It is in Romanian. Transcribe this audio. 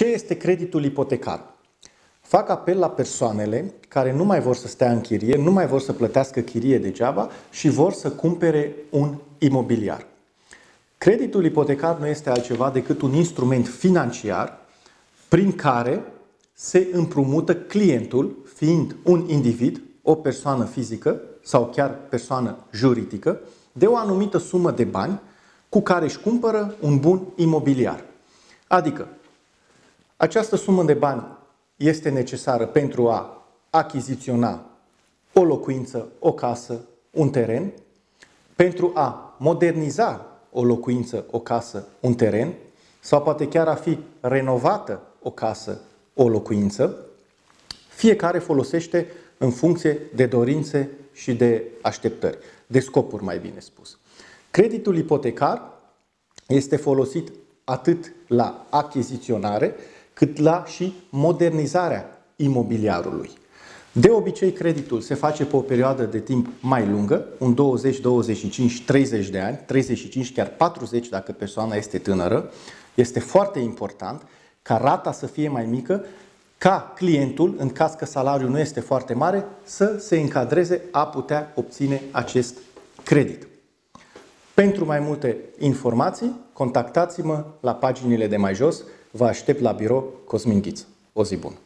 Ce este creditul ipotecar? Fac apel la persoanele care nu mai vor să stea în chirie, nu mai vor să plătească chirie degeaba și vor să cumpere un imobiliar. Creditul ipotecar nu este altceva decât un instrument financiar prin care se împrumută clientul, fiind un individ, o persoană fizică sau chiar persoană juridică, de o anumită sumă de bani cu care își cumpără un bun imobiliar. Adică, această sumă de bani este necesară pentru a achiziționa o locuință, o casă, un teren, pentru a moderniza o locuință, o casă, un teren, sau poate chiar a fi renovată o casă, o locuință. Fiecare folosește în funcție de dorințe și de așteptări, de scopuri, mai bine spus. Creditul ipotecar este folosit atât la achiziționare, cât la și modernizarea imobiliarului. De obicei, creditul se face pe o perioadă de timp mai lungă, un 20, 25, 30 de ani, 35, chiar 40 dacă persoana este tânără. Este foarte important ca rata să fie mai mică, ca clientul, în caz că salariul nu este foarte mare, să se încadreze a putea obține acest credit. Pentru mai multe informații, contactați-mă la paginile de mai jos. Vă aștept la birou Cosmin Ghiță. O zi bună!